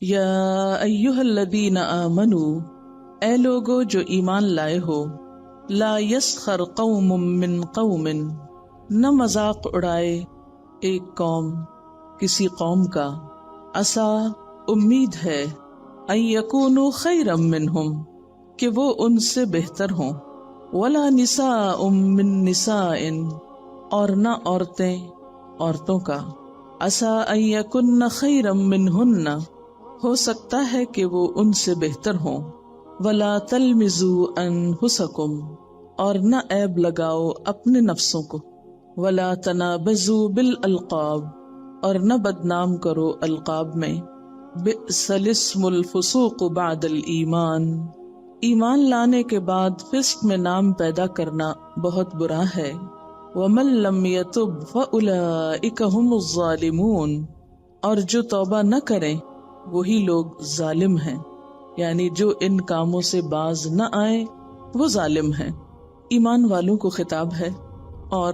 یا ایہا الذین آمنوا، اے لوگو جو ایمان لائے ہو، لا یسخر قوم من قوم، نہ مذاق اڑائے ایک قوم کسی قوم کا، عسا امید ہے، ان یکونوا خیرا منہم کہ وہ ان سے بہتر ہوں، ولا نساء من نساء اور نہ عورتیں عورتوں کا، عسا ان یکن خیرا منہن ہو سکتا ہے کہ وہ ان سے بہتر ہوں، ولا تلمزوا انفسکم اور نہ عیب لگاؤ اپنے نفسوں کو، ولا تنابزوا بالالقاب اور نہ بدنام کرو القاب میں، بئس الاسم الفسوق بعد الایمان، ایمان لانے کے بعد فسق میں نام پیدا کرنا بہت برا ہے، ومن لم یتب فاولئک هم الظالمون اور جو توبہ نہ کریں وہی لوگ ظالم ہیں، یعنی جو ان کاموں سے باز نہ آئے وہ ظالم ہیں۔ ایمان والوں کو خطاب ہے اور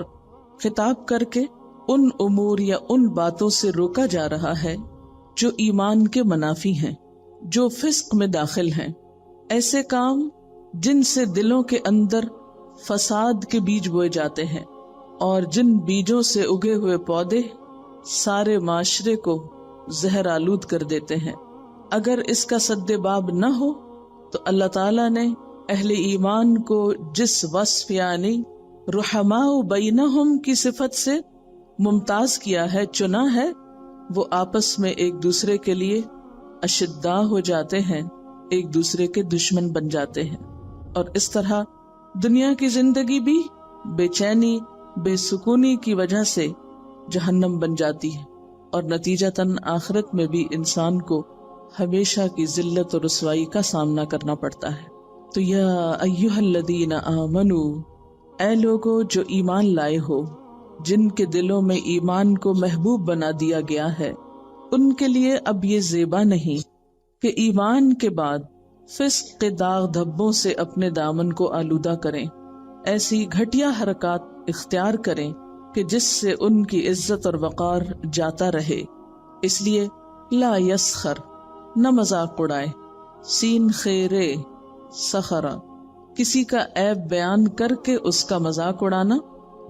خطاب کر کے ان امور یا ان باتوں سے روکا جا رہا ہے جو ایمان کے منافی ہیں، جو فسق میں داخل ہیں، ایسے کام جن سے دلوں کے اندر فساد کے بیج بوئے جاتے ہیں اور جن بیجوں سے اگے ہوئے پودے سارے معاشرے کو زہر آلود کر دیتے ہیں۔ اگر اس کا سد باب نہ ہو تو اللہ تعالیٰ نے اہل ایمان کو جس وصف یعنی رحماء بینہم کی صفت سے ممتاز کیا ہے، چنا ہے، وہ آپس میں ایک دوسرے کے لیے اشداء ہو جاتے ہیں، ایک دوسرے کے دشمن بن جاتے ہیں، اور اس طرح دنیا کی زندگی بھی بے چینی بے سکونی کی وجہ سے جہنم بن جاتی ہے، اور نتیجتاً آخرت میں بھی انسان کو ہمیشہ کی ذلت اور رسوائی کا سامنا کرنا پڑتا ہے۔ تو یا ایہا الذین آمنوا، اے لوگو جو ایمان لائے ہو، جن کے دلوں میں ایمان کو محبوب بنا دیا گیا ہے، ان کے لیے اب یہ زیبا نہیں کہ ایمان کے بعد فسق کے داغ دھبوں سے اپنے دامن کو آلودہ کریں، ایسی گھٹیا حرکات اختیار کریں کہ جس سے ان کی عزت اور وقار جاتا رہے۔ اس لیے لا یسخر، نہ مذاق اڑائے، سین خیرے سخرا، کسی کا عیب بیان کر کے اس کا مذاق اڑانا،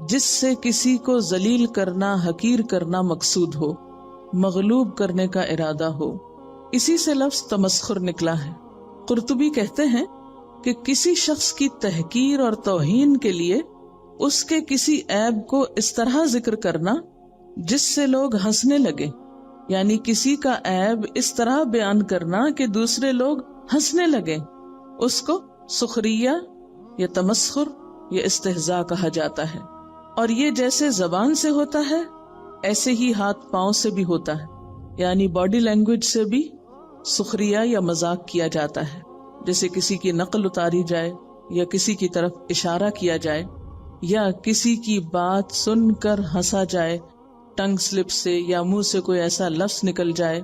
جس سے کسی کو ذلیل کرنا حقیر کرنا مقصود ہو، مغلوب کرنے کا ارادہ ہو، اسی سے لفظ تمسخر نکلا ہے۔ قرطبی کہتے ہیں کہ کسی شخص کی تحقیر اور توہین کے لیے اس کے کسی عیب کو اس طرح ذکر کرنا جس سے لوگ ہنسنے لگے، یعنی کسی کا عیب اس طرح بیان کرنا کہ دوسرے لوگ ہنسنے لگے، اس کو سخریہ یا تمسخر یا استہزاء کہا جاتا ہے۔ اور یہ جیسے زبان سے ہوتا ہے ایسے ہی ہاتھ پاؤں سے بھی ہوتا ہے، یعنی باڈی لینگویج سے بھی سخریہ یا مذاق کیا جاتا ہے، جیسے کسی کی نقل اتاری جائے یا کسی کی طرف اشارہ کیا جائے یا کسی کی بات سن کر ہنسا جائے ٹنگ سلپ سے، یا منہ سے کوئی ایسا لفظ نکل جائے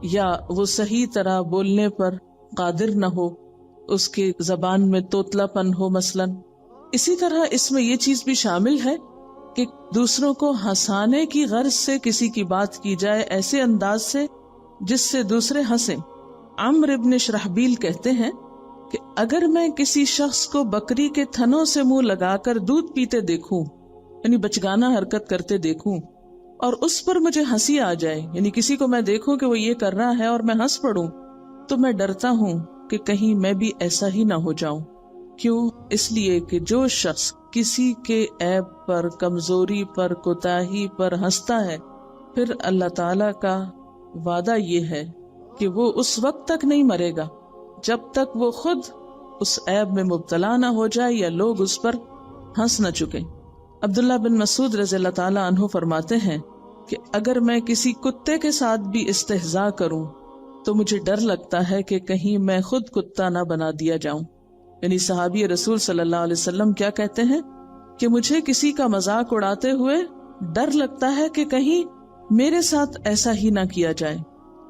یا وہ صحیح طرح بولنے پر قادر نہ ہو، اس کی زبان میں توتلا پن ہو مثلاً۔ اسی طرح اس میں یہ چیز بھی شامل ہے کہ دوسروں کو ہنسانے کی غرض سے کسی کی بات کی جائے ایسے انداز سے جس سے دوسرے ہنسیں۔ عمرو ابن شرحبیل کہتے ہیں کہ اگر میں کسی شخص کو بکری کے تھنوں سے منہ لگا کر دودھ پیتے دیکھوں، یعنی بچگانہ حرکت کرتے دیکھوں، اور اس پر مجھے ہنسی آ جائے، یعنی کسی کو میں دیکھوں کہ وہ یہ کر رہا ہے اور میں ہنس پڑوں، تو میں ڈرتا ہوں کہ کہیں میں بھی ایسا ہی نہ ہو جاؤں۔ کیوں؟ اس لیے کہ جو شخص کسی کے عیب پر، کمزوری پر، کوتاہی پر ہنستا ہے، پھر اللہ تعالی کا وعدہ یہ ہے کہ وہ اس وقت تک نہیں مرے گا جب تک وہ خود اس عیب میں مبتلا نہ ہو جائے یا لوگ اس پر ہنس نہ چکیں۔ عبداللہ بن مسعود رضی اللہ تعالی عنہ فرماتے ہیں کہ اگر میں کسی کتے کے ساتھ بھی استہزاء کروں تو مجھے ڈر لگتا ہے کہ کہیں میں خود کتا نہ بنا دیا جاؤں۔ یعنی صحابی رسول صلی اللہ علیہ وسلم کیا کہتے ہیں کہ مجھے کسی کا مذاق اڑاتے ہوئے ڈر لگتا ہے کہ کہیں میرے ساتھ ایسا ہی نہ کیا جائے۔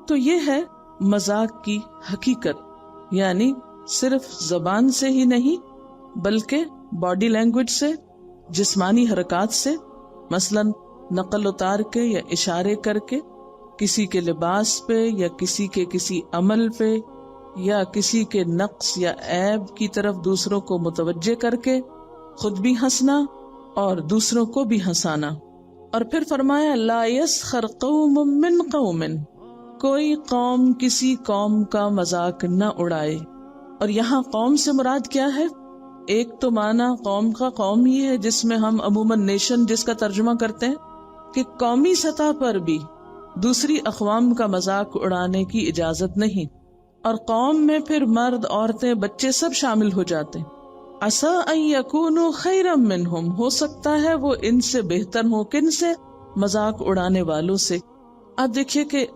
تو یہ ہے مذاق کی حقیقت، یعنی صرف زبان سے ہی نہیں بلکہ باڈی لینگویج سے، جسمانی حرکات سے، مثلا نقل اتار کے یا اشارے کر کے، کسی کے لباس پہ یا کسی کے کسی عمل پہ یا کسی کے نقص یا عیب کی طرف دوسروں کو متوجہ کر کے خود بھی ہنسنا اور دوسروں کو بھی ہنسانا۔ اور پھر فرمایا لا یسخر قوم من قوم، کوئی قوم کسی قوم کا مذاق نہ اڑائے۔ اور یہاں قوم سے مراد کیا ہے؟ ایک تو معنی قوم کا قوم ہی ہے جس میں ہم عموماً نیشن جس کا ترجمہ کرتے ہیں کہ قومی سطح پر بھی دوسری اقوام کا مذاق اڑانے کی اجازت نہیں، اور قوم میں پھر مرد، عورتیں، بچے سب شامل ہو جاتے ہیں۔ عسیٰ ان یکونوا خیرا منہم، ہو سکتا ہے وہ ان سے بہتر ہوں۔ کن سے؟ مذاق اڑانے والوں سے۔ آپ دیکھیے کہ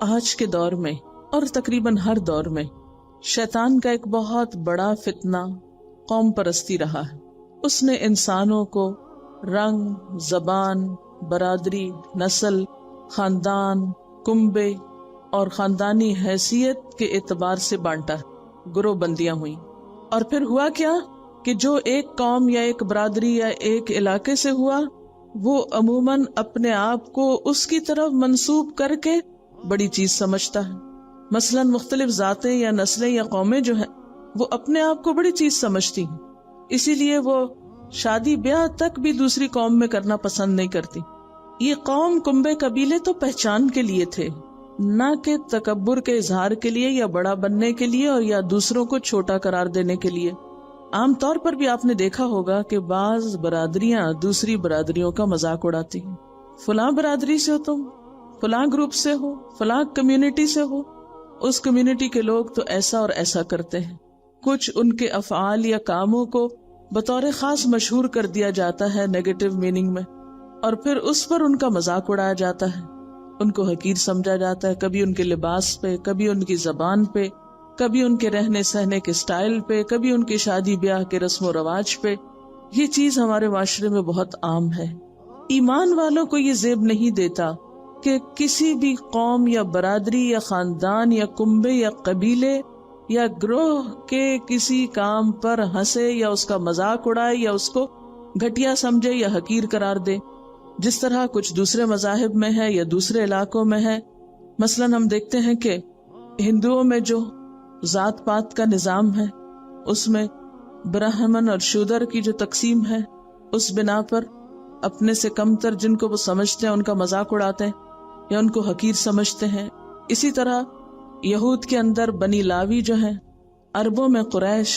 آج کے دور میں اور تقریباً ہر دور میں شیطان کا ایک بہت بڑا فتنہ قوم پرستی رہا ہے۔ اس نے انسانوں کو رنگ، زبان، برادری، نسل، خاندان، کنبے اور خاندانی حیثیت کے اعتبار سے بانٹا، گروہ بندیاں ہوئیں۔ اور پھر ہوا کیا کہ جو ایک قوم یا ایک برادری یا ایک علاقے سے ہوا وہ عموماً اپنے آپ کو اس کی طرف منسوب کر کے بڑی چیز سمجھتا ہے۔ مثلاً مختلف ذاتیں یا نسلیں یا قومیں جو ہیں وہ اپنے آپ کو بڑی چیز سمجھتی ہیں، اسی لیے وہ شادی بیاہ تک بھی دوسری قوم میں کرنا پسند نہیں کرتی۔ یہ قوم، کنبے، قبیلے تو پہچان کے لیے تھے، نہ کہ تکبر کے اظہار کے لیے یا بڑا بننے کے لیے اور یا دوسروں کو چھوٹا قرار دینے کے لیے۔ عام طور پر بھی آپ نے دیکھا ہوگا کہ بعض برادریاں دوسری برادریوں کا مذاق اڑاتی ہیں۔ فلاں برادری سے ہو تم، فلاں گروپ سے ہو، فلاں کمیونٹی سے ہو، اس کمیونٹی کے لوگ تو ایسا اور ایسا کرتے ہیں۔ کچھ ان کے افعال یا کاموں کو بطور خاص مشہور کر دیا جاتا ہے نیگیٹو میننگ میں، اور پھر اس پر ان کا مذاق اڑایا جاتا ہے، ان کو حقیر سمجھا جاتا ہے، کبھی ان کے لباس پہ، کبھی ان کی زبان پہ، کبھی ان کے رہنے سہنے کے سٹائل پہ، کبھی ان کے شادی بیاہ کے رسم و رواج پہ۔ یہ چیز ہمارے معاشرے میں بہت عام ہے۔ ایمان والوں کو یہ زیب نہیں دیتا کہ کسی بھی قوم یا برادری یا خاندان یا کنبے یا قبیلے یا گروہ کے کسی کام پر ہنسے یا اس کا مذاق اڑائے یا اس کو گھٹیا سمجھے یا حقیر قرار دے، جس طرح کچھ دوسرے مذاہب میں ہے یا دوسرے علاقوں میں ہے۔ مثلاً ہم دیکھتے ہیں کہ ہندوؤں میں جو ذات پات کا نظام ہے اس میں برہمن اور شودر کی جو تقسیم ہے، اس بنا پر اپنے سے کم تر جن کو وہ سمجھتے ہیں ان کا مذاق اڑاتے ہیں یا ان کو حقیر سمجھتے ہیں۔ اسی طرح یہود کے اندر بنی لاوی جو ہیں، عربوں میں قریش،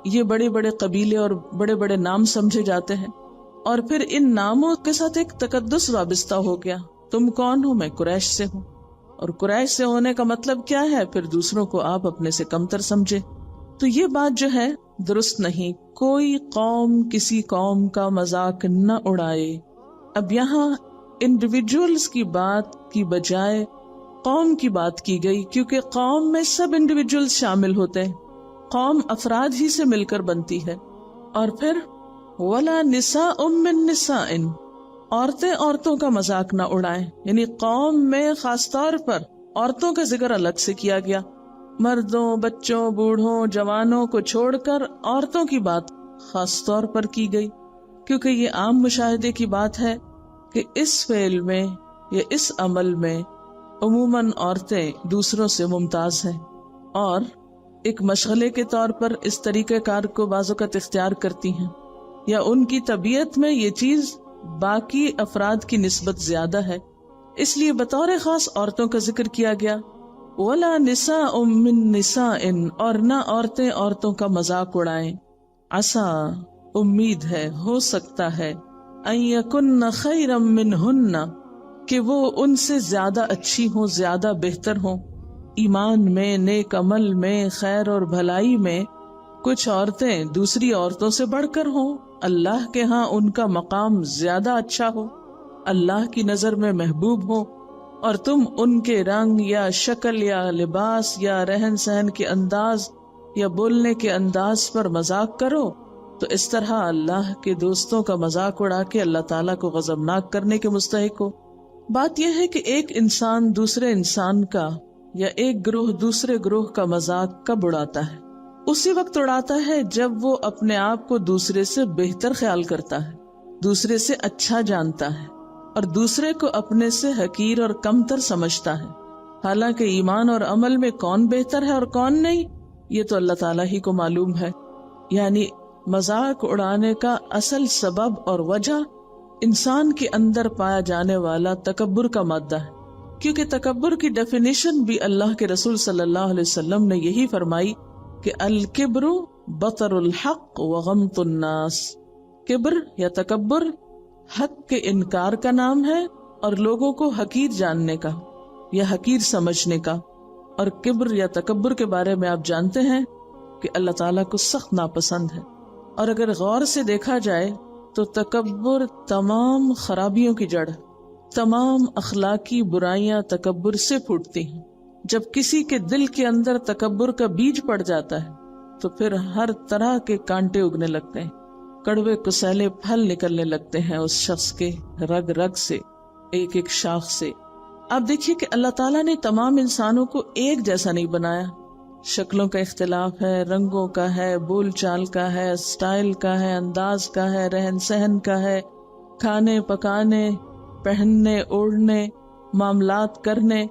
یہ بڑے بڑے قبیلے اور بڑے بڑے نام سمجھے جاتے ہیں، اور پھر ان ناموں کے ساتھ ایک تقدس وابستہ ہو گیا۔ تم کون ہو؟ میں قریش سے ہوں، اور قریش سے ہونے کا مطلب کیا ہے؟ پھر دوسروں کو آپ اپنے سے کم تر سمجھے۔ تو یہ بات جو ہے درست نہیں۔ کوئی قوم کسی قوم کا مذاق نہ اڑائے۔ اب یہاں انڈیویجولز کی بات کی بجائے قوم کی بات کی گئی، کیونکہ قوم میں سب انڈیویجولز شامل ہوتے ہیں، قوم افراد ہی سے مل کر بنتی ہے۔ اور پھر وَلَا نِسَاءٌ مِّن نِسَاءٍ، عورتیں عورتوں کا مذاق نہ اڑائیں، یعنی قوم میں خاص طور پر عورتوں کا ذکر الگ سے کیا گیا۔ مردوں، بچوں، بوڑھوں، جوانوں کو چھوڑ کر عورتوں کی بات خاص طور پر کی گئی، کیونکہ یہ عام مشاہدے کی بات ہے کہ اس فعل میں یا اس عمل میں عموماً عورتیں دوسروں سے ممتاز ہیں، اور ایک مشغلے کے طور پر اس طریقہ کار کو بعض اوقات اختیار کرتی ہیں، یا ان کی طبیعت میں یہ چیز باقی افراد کی نسبت زیادہ ہے، اس لیے بطور خاص عورتوں کا ذکر کیا گیا۔ وَلَا نِسَاءٌ مِّن نِسَاءٍ، اور نہ عورتیں عورتوں کا مذاق اڑائیں۔ عسیٰ، امید ہے، ہو سکتا ہے، ان یکن خیرا منہن، کہ وہ ان سے زیادہ اچھی ہوں، زیادہ بہتر ہوں، ایمان میں، نیک عمل میں، خیر اور بھلائی میں۔ کچھ عورتیں دوسری عورتوں سے بڑھ کر ہوں، اللہ کے ہاں ان کا مقام زیادہ اچھا ہو، اللہ کی نظر میں محبوب ہو، اور تم ان کے رنگ یا شکل یا لباس یا رہن سہن کے انداز یا بولنے کے انداز پر مذاق کرو، تو اس طرح اللہ کے دوستوں کا مذاق اڑا کے اللہ تعالیٰ کو غضبناک کرنے کے مستحق ہو۔ بات یہ ہے کہ ایک انسان دوسرے انسان کا یا ایک گروہ دوسرے گروہ کا مذاق کب اڑاتا ہے؟ اسی وقت اڑاتا ہے جب وہ اپنے آپ کو دوسرے سے بہتر خیال کرتا ہے، دوسرے سے اچھا جانتا ہے، اور دوسرے کو اپنے سے حقیر اور کمتر سمجھتا ہے، حالانکہ ایمان اور عمل میں کون بہتر ہے اور کون نہیں یہ تو اللہ تعالیٰ ہی کو معلوم ہے۔ یعنی مذاق اڑانے کا اصل سبب اور وجہ انسان کے اندر پایا جانے والا تکبر کا مادہ ہے، کیونکہ تکبر کی ڈیفینیشن بھی اللہ کے رسول صلی اللہ علیہ وسلم نے یہی فرمائی کہ الکبر بطر الحق وغمط الناس، کبر یا تکبر حق کے انکار کا نام ہے اور لوگوں کو حقیر جاننے کا یا حقیر سمجھنے کا۔ اور کبر یا تکبر کے بارے میں آپ جانتے ہیں کہ اللہ تعالیٰ کو سخت ناپسند ہے، اور اگر غور سے دیکھا جائے تو تکبر تمام خرابیوں کی جڑ، تمام اخلاقی برائیاں تکبر سے پھوٹتی ہیں۔ جب کسی کے دل کے اندر تکبر کا بیج پڑ جاتا ہے تو پھر ہر طرح کے کانٹے اگنے لگتے ہیں، کڑوے کسیلے پھل نکلنے لگتے ہیں اس شخص کے رگ رگ سے، ایک ایک شاخ سے۔ آپ دیکھیے کہ اللہ تعالیٰ نے تمام انسانوں کو ایک جیسا نہیں بنایا، شکلوں کا اختلاف ہے، رنگوں کا ہے، بول چال کا ہے، سٹائل کا ہے، انداز کا ہے، رہن سہن کا ہے، کھانے پکانے، پہننے اوڑھنے، معاملات کرنے،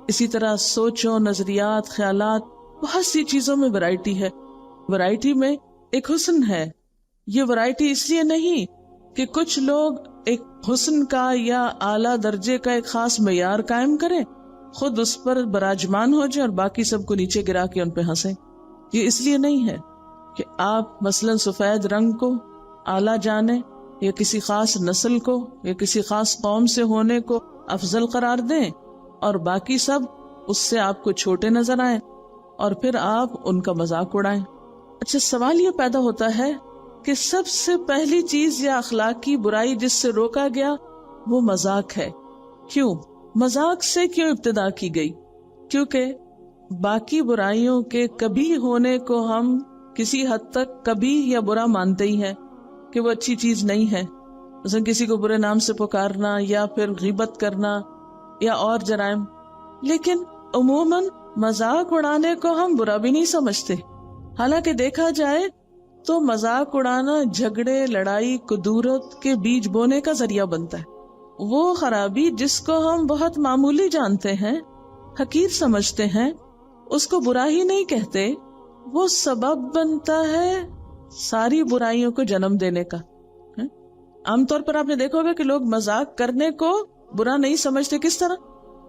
اسی طرح سوچوں، نظریات، خیالات، بہت سی چیزوں میں ورائٹی ہے۔ ورائٹی میں ایک حسن ہے۔ یہ ورائٹی اس لیے نہیں کہ کچھ لوگ ایک حسن کا یا اعلیٰ درجے کا ایک خاص معیار قائم کریں، خود اس پر براجمان ہو جائے اور باقی سب کو نیچے گرا کے ان پہ ہنسیں۔ یہ اس لیے نہیں ہے کہ آپ مثلا سفید رنگ کو اعلیٰ جانیں یا کسی خاص نسل کو یا کسی خاص قوم سے ہونے کو افضل قرار دیں اور باقی سب اس سے آپ کو چھوٹے نظر آئیں اور پھر آپ ان کا مذاق اڑائیں۔ اچھا، سوال یہ پیدا ہوتا ہے کہ سب سے پہلی چیز یا اخلاقی برائی جس سے روکا گیا وہ مذاق ہے۔ کیوں؟ مذاق سے کیوں ابتدا کی گئی؟ کیونکہ باقی برائیوں کے کبھی ہونے کو ہم کسی حد تک کبھی یا برا مانتے ہی ہیں کہ وہ اچھی چیز نہیں ہے، مثلا کسی کو برے نام سے پکارنا یا پھر غیبت کرنا یا اور جرائم، لیکن عموماً مذاق اڑانے کو ہم برا بھی نہیں سمجھتے۔ حالانکہ دیکھا جائے تو مذاق اڑانا جھگڑے، لڑائی، کدورت کے بیج بونے کا ذریعہ بنتا ہے۔ وہ خرابی جس کو ہم بہت معمولی جانتے ہیں، حقیر سمجھتے ہیں، اس کو برا ہی نہیں کہتے، وہ سبب بنتا ہے ساری برائیوں کو جنم دینے کا۔ عام طور پر آپ نے دیکھا ہوگا کہ لوگ مذاق کرنے کو برا نہیں سمجھتے۔ کس طرح؟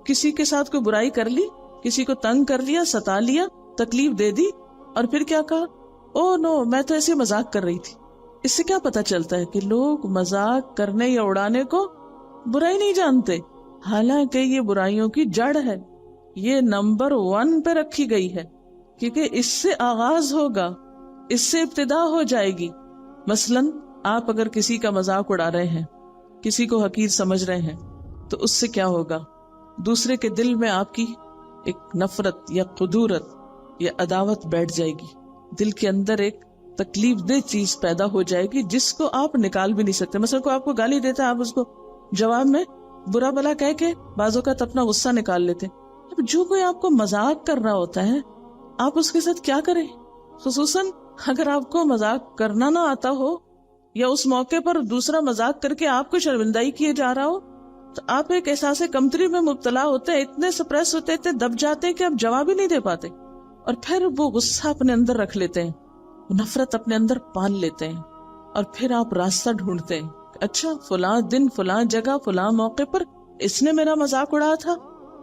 کسی کے ساتھ کوئی برائی کر لی، کسی کو تنگ کر لیا، ستا لیا، تکلیف دے دی، اور پھر کیا کہا، او نو میں تو ایسے مذاق کر رہی تھی۔ اس سے کیا پتا چلتا ہے کہ لوگ مذاق کرنے یا اڑانے کو برائی نہیں جانتے، حالانکہ یہ برائیوں کی جڑ ہے، یہ نمبر 1 پہ رکھی گئی ہے، کیونکہ اس سے آغاز ہوگا، اس سے ابتدا ہو جائے گی۔ مثلاً آپ اگر کسی کا مذاق اڑا رہے ہیں، کسی کو حقیر سمجھ رہے ہیں، تو اس سے کیا ہوگا؟ دوسرے کے دل میں آپ کی ایک نفرت یا قدورت یا عداوت بیٹھ جائے گی، دل کے اندر ایک تکلیف دہ چیز پیدا ہو جائے گی جس کو آپ نکال بھی نہیں سکتے۔ مثلا کوئی آپ کو گالی دیتا ہے، آپ اس کو جواب میں برا بلا کہہ کے بعض اوقات اپنا غصہ نکال لیتے۔ اب جو کوئی آپ کو مذاق کر رہا ہوتا ہے، آپ اس کے ساتھ کیا کریں؟ خصوصاً اگر آپ کو مذاق کرنا نہ آتا ہو یا اس موقع پر دوسرا مذاق کر کے آپ کو شرمندائی کیے جا رہا ہو، تو آپ ایک احساس کمتری میں مبتلا ہوتے ہیں، اتنے سپریس ہوتے، اتنے دب جاتے ہیں کہ آپ جواب ہی نہیں دے پاتے، اور پھر وہ غصہ اپنے اندر رکھ لیتے ہیں، نفرت اپنے اندر پال لیتے ہیں، اور پھر آپ راستہ ڈھونڈتے ہیں، اچھا فلاں دن، فلاں جگہ، فلاں موقع پر اس نے میرا مذاق اڑایا تھا،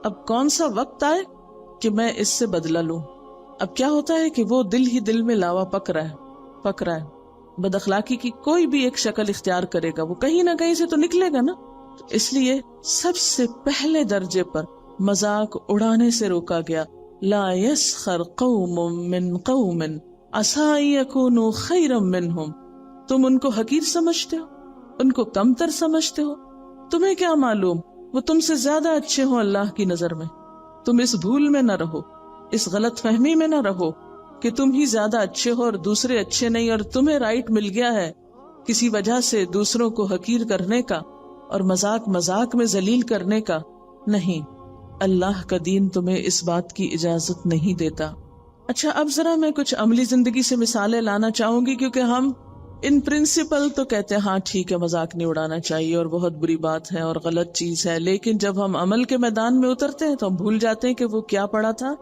اب کون سا وقت آئے کہ میں اس سے بدلہ لوں۔ اب کیا ہوتا ہے کہ وہ دل ہی دل میں لاوا پک رہا ہے۔ بد اخلاقی کی کوئی بھی ایک شکل اختیار کرے گا، وہ کہیں نہ کہیں سے تو نکلے گا نا۔ تو اس لیے سب سے پہلے درجے پر مذاق اڑانے سے روکا گیا۔ لا يسخر قوم من قوم عسى ان يكونوا خيرا منهم۔ تم ان کو حقیر سمجھتے ہو، ان کو کمتر سمجھتے ہو، تمہیں کیا معلوم وہ تم سے زیادہ اچھے ہوں اللہ کی نظر میں۔ تم اس بھول میں نہ رہو، اس غلط فہمی میں نہ رہو کہ تم ہی زیادہ اچھے ہو اور دوسرے اچھے نہیں، اور تمہیں رائٹ مل گیا ہے کسی وجہ سے دوسروں کو حقیر کرنے کا اور مذاق میں ذلیل کرنے کا۔ نہیں، اللہ کا دین تمہیں اس بات کی اجازت نہیں دیتا۔ اچھا، اب ذرا میں کچھ عملی زندگی سے مثالیں لانا چاہوں گی، کیونکہ ہم ان پرنسپل تو کہتے ہیں ہاں ٹھیک ہے مذاق نہیں اڑانا چاہیے اور بہت بری بات ہے اور غلط چیز ہے، لیکن جب ہم عمل کے میدان میں اترتے ہیں تو ہم بھول جاتے ہیں کہ وہ کیا پڑھا تھا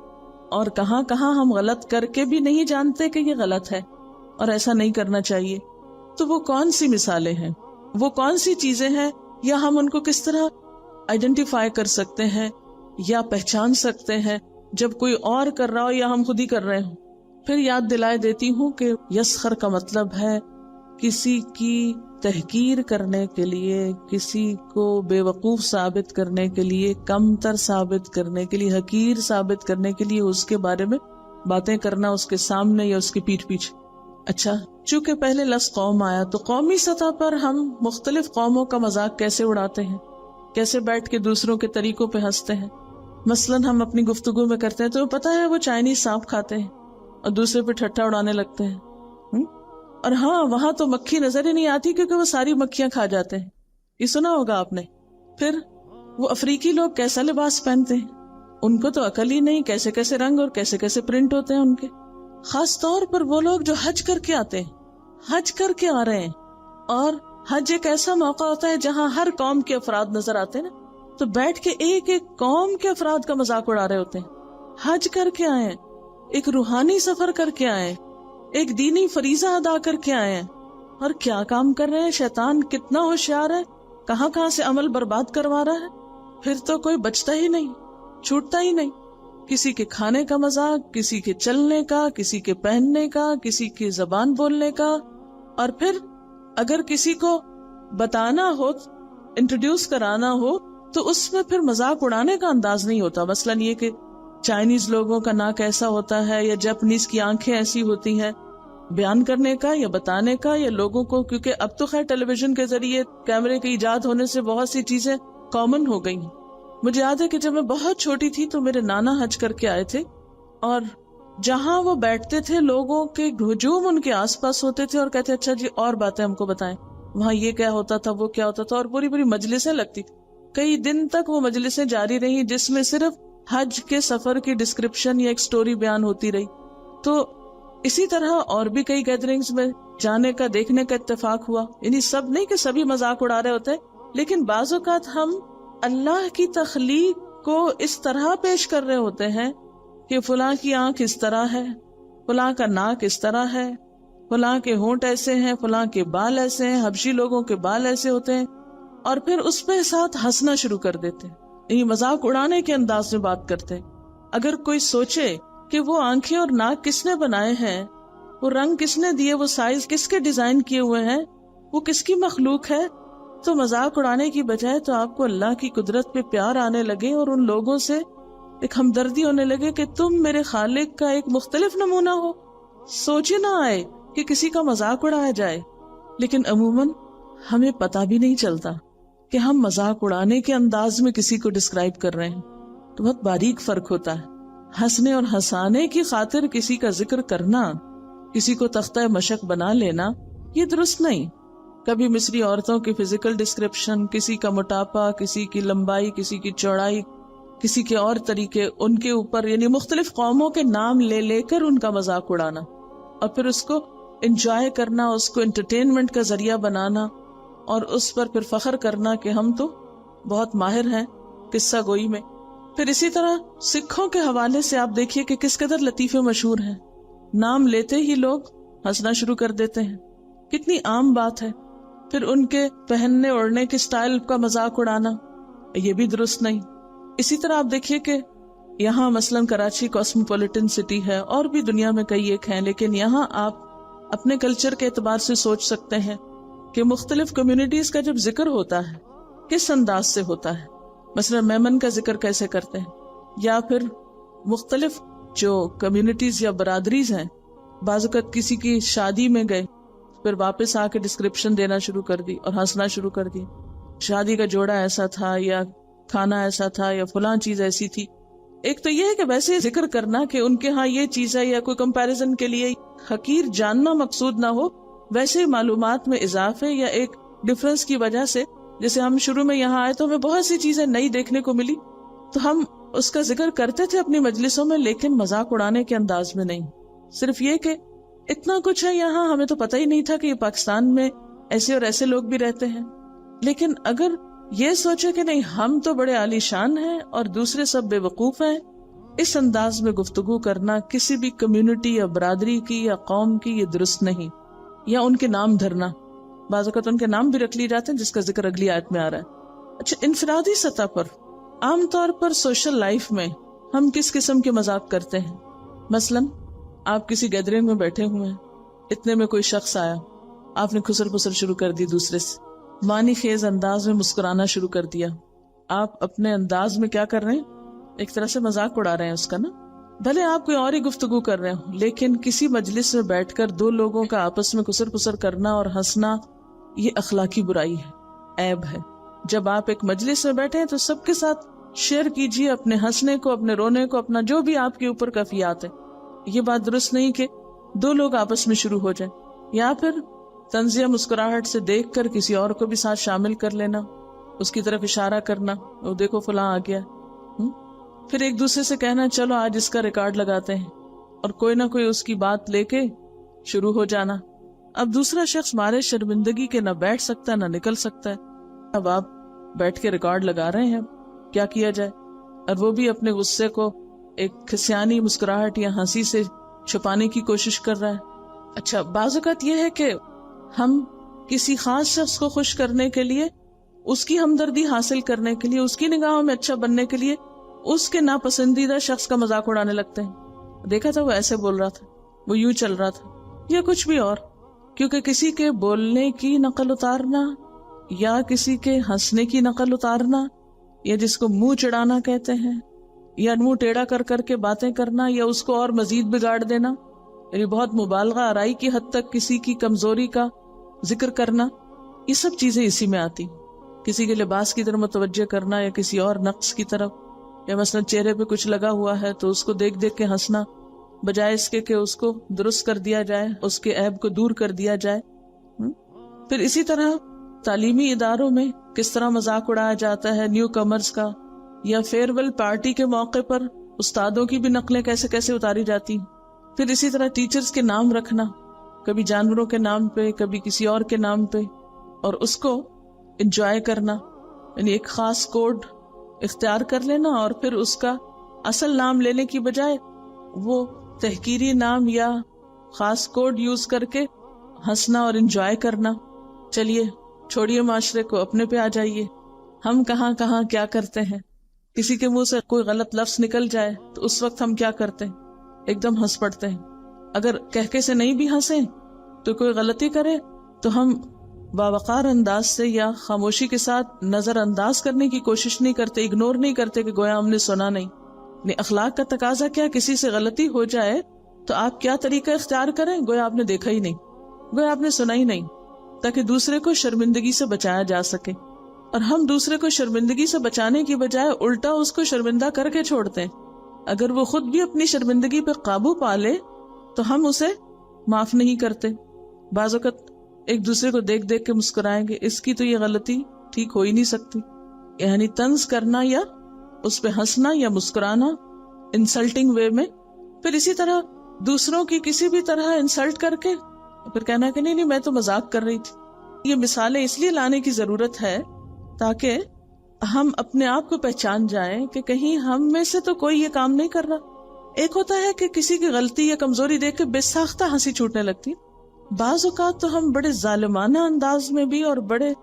اور کہاں کہاں ہم غلط کر کے بھی نہیں جانتے کہ یہ غلط ہے اور ایسا نہیں کرنا چاہیے. تو وہ کون سی مثالیں ہیں، وہ کون سی چیزیں ہیں، یا ہم ان کو کس طرح آئیڈینٹیفائی کر سکتے ہیں یا پہچان سکتے ہیں جب کوئی اور کر رہا ہو یا ہم خود ہی کر رہے ہوں. پھر یاد دلائے دیتی ہوں کہ یسخر کا مطلب ہے کسی کی تحقیر کرنے کے لیے، کسی کو بے وقوف ثابت کرنے کے لیے، کم تر ثابت کرنے کے لیے، حقیر ثابت کرنے کے لیے اس کے بارے میں باتیں کرنا اس کے سامنے یا اس کی پیٹھ پیچھے. اچھا، چونکہ پہلے لفظ قوم آیا تو قومی سطح پر ہم مختلف قوموں کا مذاق کیسے اڑاتے ہیں، کیسے بیٹھ کے دوسروں کے طریقوں پہ ہنستے ہیں. مثلاً ہم اپنی گفتگو میں کرتے ہیں تو پتہ ہے وہ چائنیز سانپ کھاتے ہیں اور دوسرے پہ ٹھٹھا اڑانے لگتے ہیں. اور ہاں وہاں تو مکھی نظر ہی نہیں آتی کیونکہ وہ ساری مکھیاں کھا جاتے ہیں، یہ سنا ہوگا آپ نے. پھر وہ افریقی لوگ کیسا لباس پہنتے ہیں، ان کو تو عقل ہی نہیں کیسے کیسے رنگ اور کیسے کیسے پرنٹ ہوتے ہیں ان کے. خاص طور پر وہ لوگ جو حج کر کے آتے ہیں، حج کر کے آ رہے ہیں، اور حج ایک ایسا موقع ہوتا ہے جہاں ہر قوم کے افراد نظر آتے ہیں نا، تو بیٹھ کے ایک ایک قوم کے افراد کا مذاق اڑا رہے ہوتے ہیں. حج کر کے آئے، ایک روحانی سفر کر کے آئے، ایک دینی فریضہ ادا کر کے آئے ہیں، اور کیا کام کر رہے ہیں. شیطان کتنا ہوشیار ہے، کہاں کہاں سے عمل برباد کروا رہا ہے. پھر تو کوئی بچتا ہی نہیں، چھوٹتا ہی نہیں. کسی کے کھانے کا مذاق، کسی کے چلنے کا، کسی کے پہننے کا، کسی کی زبان بولنے کا. اور پھر اگر کسی کو بتانا ہو، انٹروڈیوس کرانا ہو، تو اس میں پھر مذاق اڑانے کا انداز نہیں ہوتا. مثلاً یہ کہ چائنیز لوگوں کا ناک ایسا ہوتا ہے یا جاپنیز کی آنکھیں ایسی ہوتی ہیں، بیان کرنے کا یا بتانے کا یا لوگوں کو، کیونکہ اب تو خیر ٹیلی ویژن کے ذریعے کیمرے کے ایجاد ہونے سے بہت سی چیزیں کامن ہو گئی ہیں. مجھے یاد ہے کہ جب میں بہت چھوٹی تھی تو میرے نانا حج کر کے آئے تھے، اور جہاں وہ بیٹھتے تھے لوگوں کے ہجوم ان کے آس پاس ہوتے تھے اور کہتے اچھا جی اور باتیں ہم کو بتائیں، وہاں یہ کیا ہوتا تھا، وہ کیا ہوتا تھا، اور پوری پوری مجلسیں لگتی تھی. کئی دن تک وہ مجلسیں جاری رہی جس میں صرف حج کے سفر کی ڈسکرپشن یا ایک سٹوری بیان ہوتی رہی. تو اسی طرح اور بھی کئی گیدرنگز میں جانے کا، دیکھنے کا اتفاق ہوا. یعنی سب نہیں کہ سبھی مذاق اڑا رہے ہوتے، لیکن بعض اوقات ہم اللہ کی تخلیق کو اس طرح پیش کر رہے ہوتے ہیں کہ فلاں کی آنکھ اس طرح ہے، فلاں کا ناک اس طرح ہے، فلاں کے ہونٹ ایسے ہیں، فلاں کے بال ایسے ہیں، حبشی لوگوں کے بال ایسے ہوتے ہیں، اور پھر اس پہ ساتھ ہنسنا شروع کر دیتے ہیں. یہ مذاق اڑانے کے انداز میں بات کرتے ہیں. اگر کوئی سوچے کہ وہ آنکھیں اور ناک کس نے بنائے ہیں، وہ رنگ کس نے دیے، وہ سائز کس کے ڈیزائن کیے ہوئے ہیں، وہ کس کی مخلوق ہے، تو مذاق اڑانے کی بجائے تو آپ کو اللہ کی قدرت پہ پیار آنے لگے اور ان لوگوں سے ایک ہمدردی ہونے لگے کہ تم میرے خالق کا ایک مختلف نمونہ ہو. سوچ ہی نہ آئے کہ کسی کا مذاق اڑایا جائے. لیکن عموماً ہمیں پتہ بھی نہیں چلتا کہ ہم مذاق اڑانے کے انداز میں کسی کو ڈسکرائب کر رہے ہیں. تو بہت باریک فرق ہوتا ہے. ہنسنے اور ہنسانے کی خاطر کسی کا ذکر کرنا، کسی کو تختہ مشق بنا لینا، یہ درست نہیں. کبھی مصری عورتوں کی فزیکل ڈسکرپشن، کسی کا موٹاپا، کسی کی لمبائی، کسی کی چوڑائی، کسی کے اور طریقے، ان کے اوپر یعنی مختلف قوموں کے نام لے لے کر ان کا مذاق اڑانا اور پھر اس کو انجوائے کرنا، اس کو انٹرٹینمنٹ کا ذریعہ بنانا اور اس پر پھر فخر کرنا کہ ہم تو بہت ماہر ہیں قصہ گوئی میں. پھر اسی طرح سکھوں کے حوالے سے آپ دیکھیے کہ کس قدر لطیفے مشہور ہیں. نام لیتے ہی لوگ ہنسنا شروع کر دیتے ہیں، کتنی عام بات ہے. پھر ان کے پہننے اوڑھنے کے سٹائل کا مذاق اڑانا، یہ بھی درست نہیں. اسی طرح آپ دیکھیے کہ یہاں مثلاً کراچی کاسموپولیٹن سٹی ہے، اور بھی دنیا میں کئی ایک ہیں، لیکن یہاں آپ اپنے کلچر کے اعتبار سے سوچ سکتے ہیں کہ مختلف کمیونٹیز کا جب ذکر ہوتا ہے کس انداز سے ہوتا ہے. مثلا میمن کا ذکر کیسے کرتے ہیں، یا پھر مختلف جو کمیونٹیز یا برادریز ہیں، بعض اوقات کسی کی شادی میں گئے پھر واپس آ کے ڈسکرپشن دینا شروع کر دی اور ہنسنا شروع کر دی. شادی کا جوڑا ایسا تھا، یا کھانا ایسا تھا، یا فلاں چیز ایسی تھی. ایک تو یہ ہے کہ ویسے ذکر کرنا کہ ان کے ہاں یہ چیز ہے، یا کوئی کمپیریزن کے لیے حقیر جاننا مقصود نہ ہو، ویسے معلومات میں اضافے یا ایک ڈفرنس کی وجہ سے. جیسے ہم شروع میں یہاں آئے تو ہمیں بہت سی چیزیں نئی دیکھنے کو ملی، تو ہم اس کا ذکر کرتے تھے اپنی مجلسوں میں، لیکن مذاق اڑانے کے انداز میں نہیں. صرف یہ کہ اتنا کچھ ہے یہاں، ہمیں تو پتہ ہی نہیں تھا کہ یہ پاکستان میں ایسے اور ایسے لوگ بھی رہتے ہیں. لیکن اگر یہ سوچے کہ نہیں ہم تو بڑے عالی شان ہیں اور دوسرے سب بے وقوف ہیں، اس انداز میں گفتگو کرنا کسی بھی کمیونٹی یا برادری کی یا قوم کی یہ درست نہیں. یا ان کے نام دھرنا، بعض اوقات ان کے نام بھی رکھ لیے جاتے ہیں جس کا ذکر اگلی آیت میں آ رہا ہے. اچھا، انفرادی سطح پر عام طور پر سوشل لائف میں ہم کس قسم کے مذاق کرتے ہیں؟ مثلا آپ کسی گیدرنگ میں بیٹھے ہوئے ہیں، اتنے میں کوئی شخص آیا، آپ نے خسر پسر شروع کر دی، دوسرے سے معنی خیز انداز میں مسکرانا شروع کر دیا. آپ اپنے انداز میں کیا کر رہے ہیں؟ ایک طرح سے مذاق اڑا رہے ہیں اس کا نا. بھلے آپ کوئی اور ہی گفتگو کر رہے ہوں، لیکن کسی مجلس میں بیٹھ کر دو لوگوں کا آپس میں خسر پسر کرنا اور ہنسنا یہ اخلاقی برائی ہے، عیب ہے. جب آپ ایک مجلس میں بیٹھے ہیں تو سب کے ساتھ شیئر کیجئے اپنے ہنسنے کو، اپنے رونے کو، اپنا جو بھی آپ کے اوپر کیفیات ہے. یہ بات درست نہیں کہ دو لوگ آپس میں شروع ہو جائیں، یا پھر طنزیہ مسکراہٹ سے دیکھ کر کسی اور کو بھی ساتھ شامل کر لینا، اس کی طرف اشارہ کرنا، وہ دیکھو فلاں آ گیا. پھر ایک دوسرے سے کہنا چلو آج اس کا ریکارڈ لگاتے ہیں، اور کوئی نہ کوئی اس کی بات لے کے شروع ہو جانا. اب دوسرا شخص مارے شرمندگی کے نہ بیٹھ سکتا نہ نکل سکتا ہے. اب آپ بیٹھ کے ریکارڈ لگا رہے ہیں، کیا کیا جائے؟ اور وہ بھی اپنے غصے کو ایک کھسیانی مسکراہٹ یا ہنسی سے چھپانے کی کوشش کر رہا ہے. اچھا، بعض اوقات یہ ہے کہ ہم کسی خاص شخص کو خوش کرنے کے لیے، اس کی ہمدردی حاصل کرنے کے لیے، اس کی نگاہوں میں اچھا بننے کے لیے اس کے ناپسندیدہ شخص کا مذاق اڑانے لگتے ہیں. دیکھا تھا وہ ایسے بول رہا تھا، وہ یوں چل رہا تھا، یا کچھ بھی اور. کیونکہ کسی کے بولنے کی نقل اتارنا یا کسی کے ہنسنے کی نقل اتارنا، یا جس کو منہ چڑھانا کہتے ہیں، یا منہ ٹیڑھا کر کر کے باتیں کرنا، یا اس کو اور مزید بگاڑ دینا، یعنی بہت مبالغہ آرائی کی حد تک کسی کی کمزوری کا ذکر کرنا، یہ سب چیزیں اسی میں آتی. کسی کے لباس کی طرف متوجہ کرنا یا کسی اور نقص کی طرف، یا مثلا چہرے پہ کچھ لگا ہوا ہے تو اس کو دیکھ دیکھ کے ہنسنا بجائے اس کے کہ اس کو درست کر دیا جائے، اس کے عیب کو دور کر دیا جائے. پھر اسی طرح تعلیمی اداروں میں کس طرح مذاق اڑایا جاتا ہے نیو کمرز کا، یا فیئر ویل پارٹی کے موقع پر استادوں کی بھی نقلیں کیسے کیسے اتاری جاتی. پھر اسی طرح ٹیچرز کے نام رکھنا، کبھی جانوروں کے نام پہ، کبھی کسی اور کے نام پہ، اور اس کو انجوائے کرنا، یعنی ایک خاص کوڈ اختیار کر لینا اور پھر اس کا اصل نام لینے کی بجائے وہ تحقیری نام یا خاص کوڈ یوز کر کے ہنسنا اور انجوائے کرنا. چلیے چھوڑیے معاشرے کو، اپنے پہ آ جائیے. ہم کہاں کہاں کیا کرتے ہیں. کسی کے منہ سے کوئی غلط لفظ نکل جائے تو اس وقت ہم کیا کرتے ہیں؟ ایک دم ہنس پڑتے ہیں. اگر کہکے سے نہیں بھی ہنسیں تو کوئی غلطی کرے تو ہم باوقار انداز سے یا خاموشی کے ساتھ نظر انداز کرنے کی کوشش نہیں کرتے، اگنور نہیں کرتے کہ گویا ہم نے سنا نہیں. اخلاق کا تقاضا کیا، کسی سے غلطی ہو جائے تو آپ کیا طریقہ اختیار کریں، گویا آپ نے دیکھا ہی نہیں، گویا آپ نے سنا ہی نہیں، تاکہ دوسرے کو شرمندگی سے بچایا جا سکے. اور ہم دوسرے کو شرمندگی سے بچانے کی بجائے الٹا اس کو شرمندہ کر کے چھوڑتے ہیں. اگر وہ خود بھی اپنی شرمندگی پہ قابو پا لے تو ہم اسے معاف نہیں کرتے. بعض اوقات ایک دوسرے کو دیکھ دیکھ کے مسکرائیں گے، اس کی تو یہ غلطی ٹھیک ہو ہی نہیں سکتی. یعنی طنز کرنا یا اس پہ ہنسنا یا مسکرانا انسلٹنگ وے میں. پھر اسی طرح دوسروں کی کسی بھی طرح انسلٹ کر کے پھر کہنا کہ نہیں میں تو مذاق کر رہی تھی. یہ مثالیں اس لیے لانے کی ضرورت ہے تاکہ ہم اپنے آپ کو پہچان جائیں کہ کہیں ہم میں سے تو کوئی یہ کام نہیں کر رہا. ایک ہوتا ہے کہ کسی کی غلطی یا کمزوری دیکھ کے بے ساختہ ہنسی چھوٹنے لگتی. بعض اوقات تو ہم بڑے ظالمانہ انداز میں بھی اور بڑے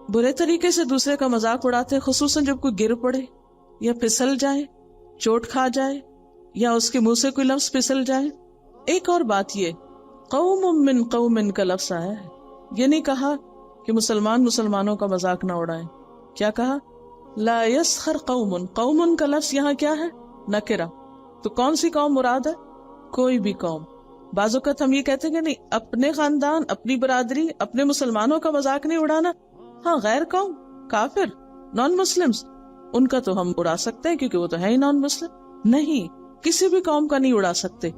برے طریقے سے دوسرے کا مذاق اڑاتے ہیں، خصوصاً جب کوئی گر پڑے یا پھسل جائے، چوٹ کھا جائے، یا اس کے منہ سے کوئی لفظ پھسل جائے. ایک اور بات، یہ قوم من قوم کا لفظ آیا ہے. یہ نہیں کہا کہ مسلمانوں کا مذاق نہ اڑائیں. کیا کہا؟ لا یسخر قوم. قوم کا لفظ یہاں کیا ہے؟ نکرہ. تو کون سی قوم مراد ہے؟ کوئی بھی قوم. بعض اوقات ہم یہ کہتے ہیں کہ نہیں، اپنے خاندان، اپنی برادری، اپنے مسلمانوں کا مذاق نہیں اڑانا. ہاں، غیر قوم، کافر، نان مسلمز، ان کا تو ہم اڑا سکتے ہیں کیونکہ وہ تو ہے ہی نان مسلم. نہیں، کسی بھی قوم کا نہیں اڑا سکتے.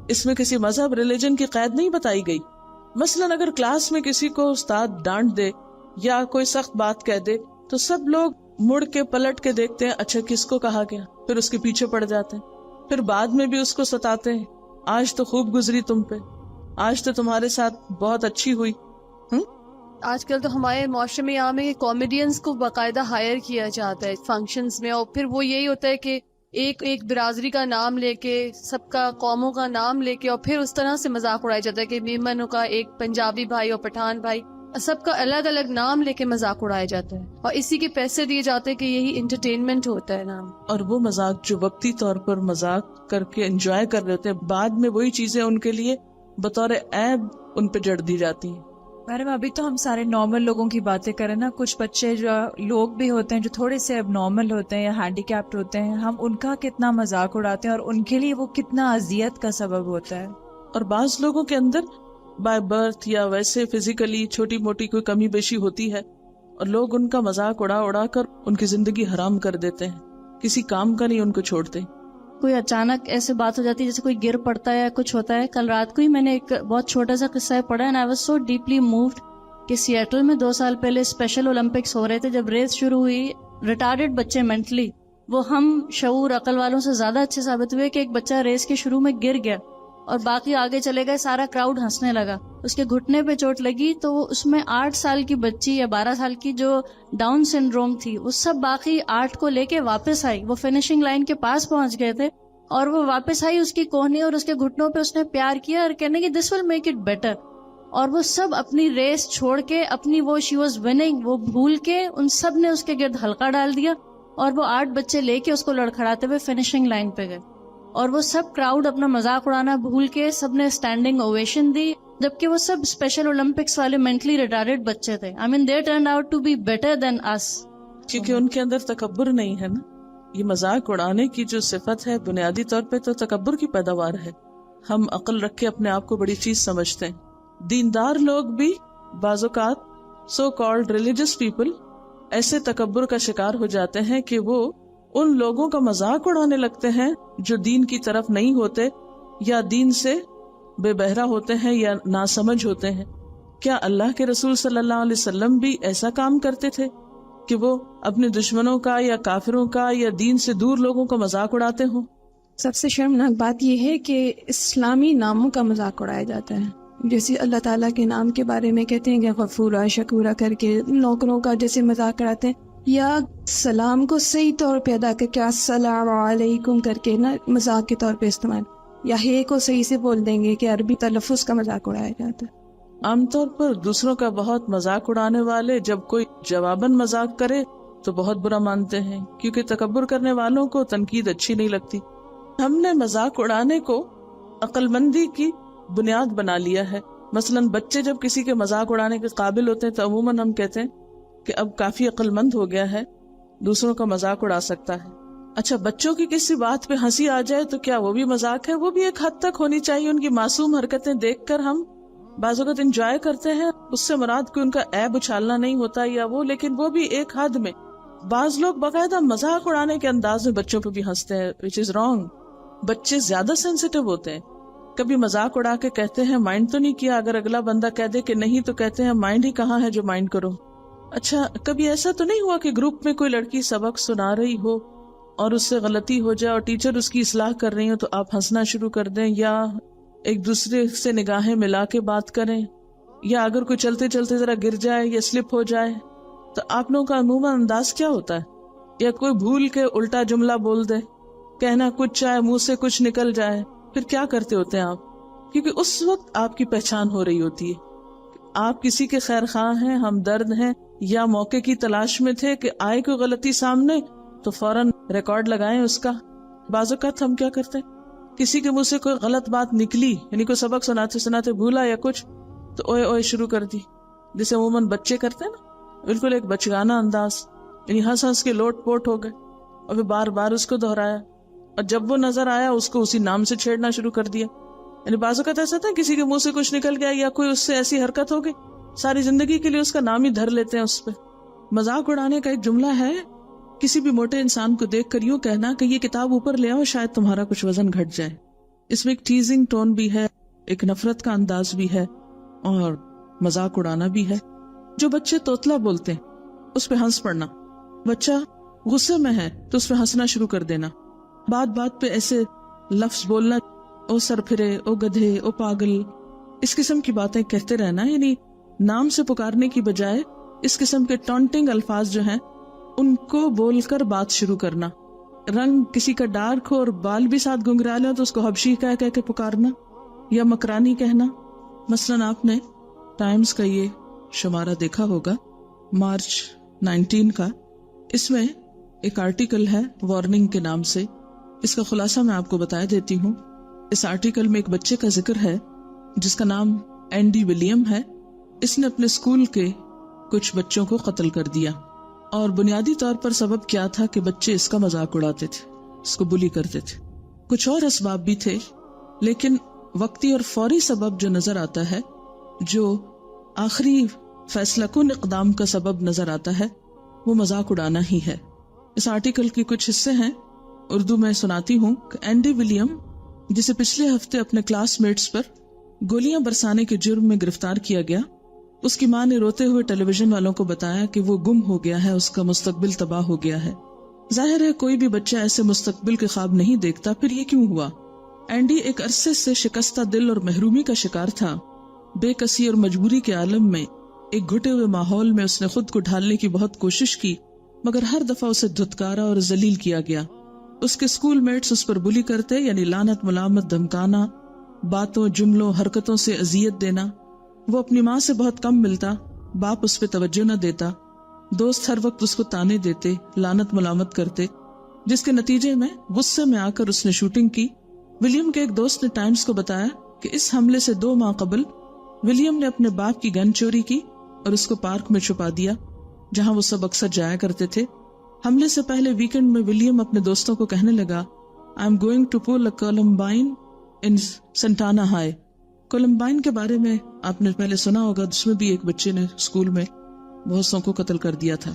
اس میں کسی مذہب، ریلیجن کی قید نہیں بتائی گئی. مثلا اگر کلاس میں کسی کو استاد ڈانٹ دے یا کوئی سخت بات کہہ دے تو سب لوگ مڑ کے پلٹ کے دیکھتے ہیں، اچھا کس کو کہا گیا، پھر اس کے پیچھے پڑ جاتے ہیں. پھر بعد میں بھی اس کو ستاتے ہیں، آج تو خوب گزری تم پہ، آج تو تمہارے ساتھ بہت اچھی ہوئی. آج کل تو ہمارے معاشرے میں یہاں میں کامیڈینس کو باقاعدہ ہائر کیا جاتا ہے فنکشنز میں، اور پھر وہ یہی ہوتا ہے کہ ایک برادری کا نام لے کے، سب کا قوموں کا نام لے کے، اور پھر اس طرح سے مذاق اڑایا جاتا ہے کہ میمنوں کا ایک پنجابی بھائی اور پٹھان بھائی، سب کا الگ الگ نام لے کے مذاق اڑایا جاتا ہے، اور اسی کے پیسے دیے جاتے ہیں کہ یہی انٹرٹینمنٹ ہوتا ہے نام. اور وہ مذاق جو وقتی طور پر مذاق کر کے انجوائے کر رہے ہوتے ہیں، بعد میں وہی چیزیں ان کے لیے بطور عیب ان پہ جڑ دی جاتی ہیں. میڈم ابھی تو ہم سارے نارمل لوگوں کی باتیں کریں نا، کچھ بچے جو لوگ بھی ہوتے ہیں جو تھوڑے سے اب نارمل ہوتے ہیں یا ہینڈی کیپڈ ہوتے ہیں، ہم ان کا کتنا مذاق اڑاتے ہیں اور ان کے لیے وہ کتنا اذیت کا سبب ہوتا ہے. اور بعض لوگوں کے اندر بائی برتھ یا ویسے فزیکلی چھوٹی موٹی کوئی کمی بیشی ہوتی ہے، اور لوگ ان کا مذاق اڑا اڑا کر ان کی زندگی حرام کر دیتے ہیں، کسی کام کا نہیں ان کو چھوڑتے. کوئی اچانک ایسے بات ہو جاتی ہے جیسے کوئی گر پڑتا ہے یا کچھ ہوتا ہے. کل رات کو ہی میں نے ایک بہت چھوٹا سا قصہ پڑھا and I was so deeply moved کہ سیئٹل میں 2 سال پہلے اسپیشل اولمپکس ہو رہے تھے. جب ریس شروع ہوئی، ریٹارڈڈ بچے مینٹلی وہ ہم شعور عقل والوں سے زیادہ اچھے ثابت ہوئے کہ ایک بچہ ریس کے شروع میں گر گیا اور باقی آگے چلے گئے، سارا کراؤڈ ہنسنے لگا. اس کے گھٹنے پہ چوٹ لگی تو اس میں 8 سال کی بچی یا 12 سال کی جو ڈاؤن سنڈروم تھی، وہ سب باقی 8 کو لے کے واپس آئی. وہ فنیشنگ لائن کے پاس پہنچ گئے تھے اور وہ واپس آئی، اس کی کوہنی اور اس کے گھٹنوں پہ اس نے پیار کیا اور کہنے کہ دس ول میک اٹ بیٹر. اور وہ سب اپنی ریس چھوڑ کے، اپنی وہ شی واز وننگ وہ بھول کے، ان سب نے اس کے گرد حلقہ ڈال دیا اور وہ 8 بچے لے کے اس کو لڑکھڑاتے ہوئے فنیشنگ لائن پہ گئے. اور وہ سب کراؤڈ اپنا مذاق اڑانا بھول کے سب نے اسٹینڈنگ اوویشن دی، جبکہ وہ سب اسپیشل اولمپکس والے مینٹلی ریٹارڈ بچے تھے. I mean they turned out to be better than us, کیونکہ ان کے اندر تکبر نہیں ہے نا. یہ مذاق اڑانے کی جو صفت ہے بنیادی طور پہ تو تکبر کی پیداوار ہے. ہم عقل رکھ کے اپنے آپ کو بڑی چیز سمجھتے ہیں. دیندار لوگ بھی بعض اوقات سو کالڈ ریلیجس پیپل ایسے تکبر کا شکار ہو جاتے ہیں کہ وہ ان لوگوں کا مذاق اڑانے لگتے ہیں جو دین کی طرف نہیں ہوتے یا دین سے بے بہرا ہوتے ہیں یا ناسمجھ ہوتے ہیں. کیا اللہ کے رسول صلی اللہ علیہ وسلم بھی ایسا کام کرتے تھے کہ وہ اپنے دشمنوں کا یا کافروں کا یا دین سے دور لوگوں کا مذاق اڑاتے ہوں؟ سب سے شرمناک بات یہ ہے کہ اسلامی ناموں کا مذاق اڑایا جاتا ہے. جیسے اللہ تعالیٰ کے نام کے بارے میں کہتے ہیں کہ غفورا شکورا کر کے نوکروں کا جیسے مذاق کراتے ہیں، یا سلام کو صحیح طور پہ ادا کر کے السلام علیکم کر کے نا مذاق کے طور پہ استعمال، یا ہے کو صحیح سے بول دیں گے کہ عربی تلفظ کا مذاق اڑایا جاتا ہے. عام طور پر دوسروں کا بہت مذاق اڑانے والے جب کوئی جواباً مذاق کرے تو بہت برا مانتے ہیں، کیونکہ تکبر کرنے والوں کو تنقید اچھی نہیں لگتی. ہم نے مذاق اڑانے کو عقل مندی کی بنیاد بنا لیا ہے. مثلاً بچے جب کسی کے مذاق اڑانے کے قابل ہوتے ہیں تو عموماً ہم کہتے ہیں کہ اب کافی عقل مند ہو گیا ہے، دوسروں کا مذاق اڑا سکتا ہے. اچھا، بچوں کی کسی بات پہ ہنسی آ جائے تو کیا وہ بھی مذاق ہے؟ وہ بھی ایک حد تک ہونی چاہیے. ان کی معصوم حرکتیں دیکھ کر ہم بعض اوقات انجوائے کرتے ہیں، اس سے مراد کوئی ان کا عیب اچھالنا نہیں ہوتا یا وہ، لیکن وہ بھی ایک حد میں. بعض لوگ باقاعدہ مذاق اڑانے کے انداز میں بچوں پہ بھی ہنستے ہیں، which is wrong. بچے زیادہ سینسیٹیو ہوتے ہیں. کبھی مذاق اڑا کے کہتے ہیں مائنڈ تو نہیں کیا، اگر اگلا بندہ کہہ دے کہ نہیں تو کہتے ہیں مائنڈ ہی کہاں ہے جو مائنڈ کرو. اچھا، کبھی ایسا تو نہیں ہوا کہ گروپ میں کوئی لڑکی سبق سنا رہی ہو اور اس سے غلطی ہو جائے اور ٹیچر اس کی اصلاح کر رہی ہو تو آپ ہنسنا شروع کر دیں، یا ایک دوسرے سے نگاہیں ملا کے بات کریں، یا اگر کوئی چلتے چلتے ذرا گر جائے یا سلپ ہو جائے تو آپ لوگوں کا عموماً انداز کیا ہوتا ہے؟ یا کوئی بھول کے الٹا جملہ بول دے، کہنا کچھ چاہے منہ سے کچھ نکل جائے، پھر کیا کرتے ہوتے ہیں آپ؟ کیونکہ اس وقت آپ کی پہچان ہو رہی ہوتی ہے، آپ کسی کے خیر خواہ ہیں، ہمدرد ہیں، یا موقع کی تلاش میں تھے کہ آئے کوئی غلطی سامنے تو فوراً ریکارڈ لگائیں اس کا. بعض اوقات ہم کیا کرتے ہیں، کسی کے منہ سے کوئی غلط بات نکلی، یعنی کوئی سبق سناتے سناتے بھولا یا کچھ، تو اوئے اوئے شروع کر دی، جسے عموماً بچے کرتے ہیں نا، بالکل ایک بچگانہ انداز، یعنی ہنس ہنس کے لوٹ پوٹ ہو گئے اور پھر بار بار اس کو دہرایا، اور جب وہ نظر آیا اس کو اسی نام سے چھیڑنا شروع کر دیا. یعنی بعض اوقات ایسا تھا کسی کے منہ سے کچھ نکل گیا یا کوئی اس سے ایسی حرکت ہو گئی، ساری زندگی کے لیے اس کا نام ہی دھر لیتے ہیں اس پہ. مذاق اڑانے کا ایک جملہ ہے، کسی بھی موٹے انسان کو دیکھ کر یوں کہنا کہ یہ کتاب اوپر لے آؤ شاید تمہارا کچھ وزن گھٹ جائے. اس میں ایک ٹیزنگ ٹون بھی ہے، ایک نفرت کا انداز بھی ہے اور مذاق اڑانا بھی ہے. جو بچے توتلا بولتے ہیں اس پہ ہنس پڑنا، بچہ غصے میں ہے تو اس پہ ہنسنا شروع کر دینا، بات بات پہ ایسے لفظ بولنا، او سر پھرے، او گدھے، او پاگل، اس قسم کی باتیں کہتے رہنا، یعنی نام سے پکارنے کی بجائے اس قسم کے ٹانٹنگ الفاظ جو ہیں ان کو بول کر بات شروع کرنا. رنگ کسی کا ڈارک ہو اور بال بھی ساتھ گنگرالے ہو تو اس کو حبشی کہہ کے پکارنا یا مکرانی کہنا. مثلاً آپ نے ٹائمز کا یہ شمارہ دیکھا ہوگا مارچ 19 کا. اس میں ایک آرٹیکل ہے وارننگ کے نام سے. اس کا خلاصہ میں آپ کو بتا دیتی ہوں. اس آرٹیکل میں ایک بچے کا ذکر ہے جس کا نام اینڈی ولیم ہے. اس نے اپنے اسکول کے کچھ بچوں کو قتل کر دیا، اور بنیادی طور پر سبب کیا تھا کہ بچے اس کا مذاق اڑاتے تھے، اس کو بلی کرتے تھے. کچھ اور اسباب بھی تھے، لیکن وقتی اور فوری سبب جو نظر آتا ہے، جو آخری فیصلہ کن اقدام کا سبب نظر آتا ہے، وہ مذاق اڑانا ہی ہے. اس آرٹیکل کی کچھ حصے ہیں، اردو میں سناتی ہوں. کہ اینڈی ولیم، جسے پچھلے ہفتے اپنے کلاس میٹس پر گولیاں برسانے کے جرم میں گرفتار کیا گیا، اس کی ماں نے روتے ہوئے ٹیلی ویژن والوں کو بتایا کہ وہ گم ہو گیا ہے، اس کا مستقبل تباہ ہو گیا ہے. ظاہر ہے کوئی بھی بچہ ایسے مستقبل کے خواب نہیں دیکھتا. پھر یہ کیوں ہوا؟ اینڈی ایک عرصے سے شکستہ دل اور محرومی کا شکار تھا. بے کسی اور مجبوری کے عالم میں ایک گھٹے ہوئے ماحول میں اس نے خود کو ڈھالنے کی بہت کوشش کی، مگر ہر دفعہ اسے دھتکارا اور ذلیل کیا گیا. اس کے اسکول میٹس اس پر بلی کرتے، یعنی لعنت ملامت، دھمکانا، باتوں جملوں حرکتوں سے اذیت دینا. وہ اپنی ماں سے بہت کم ملتا، باپ اس پہ توجہ نہ دیتا، دوست ہر وقت اس کو تانے دیتے، لعنت ملامت کرتے، جس کے نتیجے میں غصے میں آ کر اس نے شوٹنگ کی. ولیم کے ایک دوست نے ٹائمز کو بتایا کہ اس حملے سے 2 ماہ قبل ولیم نے اپنے باپ کی گن چوری کی اور اس کو پارک میں چھپا دیا جہاں وہ سب اکثر جایا کرتے تھے. حملے سے پہلے ویکنڈ میں ولیم اپنے دوستوں کو کہنے لگا، I am going to pull a Columbine in Santana High. کولمبائن کے بارے میں آپ نے پہلے سنا ہوگا، اس میں بھی ایک بچے نے اسکول میں بہت سو کو قتل کر دیا تھا.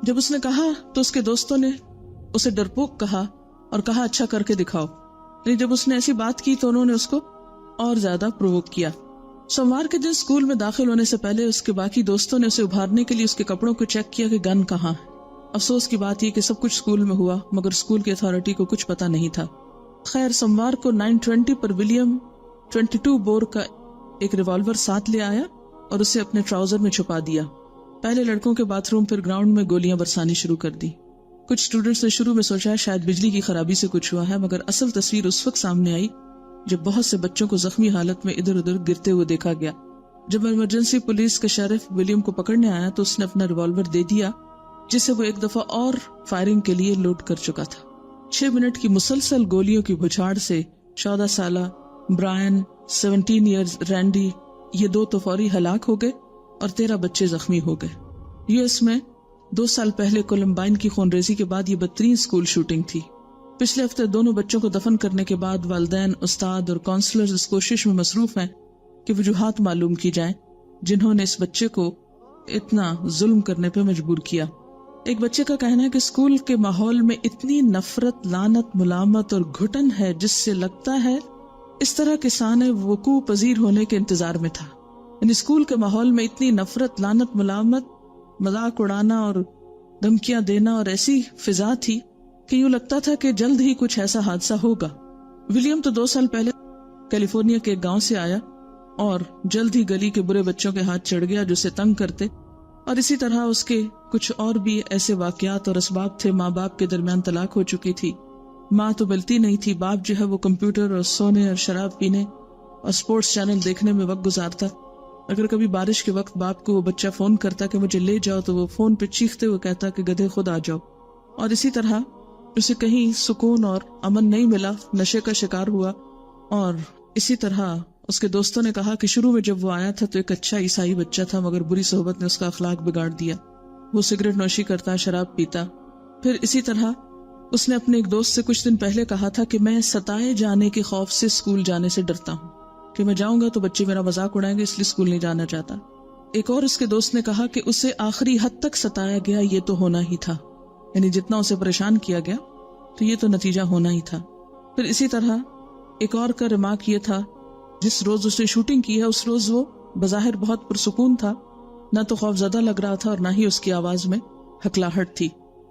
جب اس نے کہا تو اس کے دوستوں نے اسے ڈرپوک کہا اور کہا اچھا کر کے دکھاؤ. لیکن جب اس نے ایسی بات کی تو انہوں نے اس کو اور زیادہ پرووک کیا. سوموار کے دن اسکول میں داخل ہونے سے پہلے اس کے باقی دوستوں نے اسے ابھارنے کے لیے اس کے کپڑوں کو چیک کیا کہ گن کہاں ہے. افسوس کی بات یہ کہ سب کچھ اسکول میں ہوا مگر اسکول کی اتھارٹی کو کچھ پتا نہیں تھا. خیر سوموار کو 9:20 پر ولیم 22 بور کا ایک ریوالور ساتھ لے آیا اور اسے اپنے ٹراؤزر میں چھپا دیا. پہلے لڑکوں کے باتھ روم پھر گراؤنڈ میں گولیاں برسانی شروع کر دی. کچھ اسٹوڈنٹس نے شروع میں سوچا شاید بجلی کی خرابی سے کچھ ہوا ہے، مگر اصل تصویر اس وقت سامنے آئی جب بہت سے بچوں کو زخمی حالت میں ادھر ادھر گرتے ہوئے دیکھا گیا. جب ایمرجنسی پولیس کا شریف ولیم کو پکڑنے آیا تو اس نے اپنا ریوالور دے دیا جسے وہ ایک دفعہ اور فائرنگ کے لیے لوڈ کر چکا تھا. 6 منٹ کی مسلسل گولیوں کی بھچاڑ سے 14 سالہ برائن، 17 ایئرز رینڈی، یہ 2 تو فوری ہلاک ہو گئے اور 13 بچے زخمی ہو گئے. US میں 2 سال پہلے کولمبائن کی خونریزی کے بعد یہ 32 اسکول شوٹنگ تھی. پچھلے ہفتے دونوں بچوں کو دفن کرنے کے بعد والدین، استاد اور کونسلرز اس کوشش میں مصروف ہیں کہ وجوہات معلوم کی جائیں جنہوں نے اس بچے کو اتنا ظلم کرنے پہ مجبور کیا. ایک بچے کا کہنا ہے کہ اسکول کے ماحول میں اتنی نفرت، لعنت، ملامت اور گھٹن ہے جس سے لگتا ہے اس طرح کے سانے وقوع پذیر ہونے کے انتظار میں تھا. یعنی اسکول کے ماحول میں اتنی نفرت، لعنت، ملامت، مذاق اڑانا اور دھمکیاں دینا اور ایسی فضا تھی کہ یوں لگتا تھا کہ جلد ہی کچھ ایسا حادثہ ہوگا. ولیم تو 2 سال پہلے کیلیفورنیا کے ایک گاؤں سے آیا اور جلد ہی گلی کے برے بچوں کے ہاتھ چڑھ گیا جو اسے تنگ کرتے، اور اسی طرح اس کے کچھ اور بھی ایسے واقعات اور اسباب تھے. ماں باپ کے درمیان طلاق ہو چکی تھی، ماں تو ملتی نہیں تھی، باپ جو ہے وہ کمپیوٹر اور سونے اور شراب پینے اور سپورٹس چینل دیکھنے میں وقت گزارتا. اگر کبھی بارش کے وقت باپ کو وہ بچہ فون کرتا کہ مجھے لے جاؤ تو وہ فون پہ چیختے ہوئے کہتا کہ گدھے خود آ جاؤ. اور اسی طرح اسے کہیں سکون اور امن نہیں ملا، نشے کا شکار ہوا. اور اسی طرح اس کے دوستوں نے کہا کہ شروع میں جب وہ آیا تھا تو ایک اچھا عیسائی بچہ تھا مگر بری صحبت نے اس کا اخلاق بگاڑ دیا. وہ سگریٹ نوشی کرتا، شراب پیتا. پھر اسی طرح اس نے اپنے ایک دوست سے کچھ دن پہلے کہا تھا کہ میں ستائے جانے کے خوف سے اسکول جانے سے ڈرتا ہوں کہ میں جاؤں گا تو بچے میرا مذاق اڑائیں گے، اس لیے اسکول نہیں جانا چاہتا. ایک اور اس کے دوست نے کہا کہ اسے آخری حد تک ستایا گیا، یہ تو ہونا ہی تھا. یعنی جتنا اسے پریشان کیا گیا تو یہ تو نتیجہ ہونا ہی تھا. پھر اسی طرح ایک اور کا ریمارک یہ تھا جس روز اس نے شوٹنگ کی ہے اس روز وہ بظاہر بہت پرسکون تھا، نہ تو خوف زدہ لگ رہا تھا اور نہ ہی اس کی آواز میں ہکلاہٹ تھی.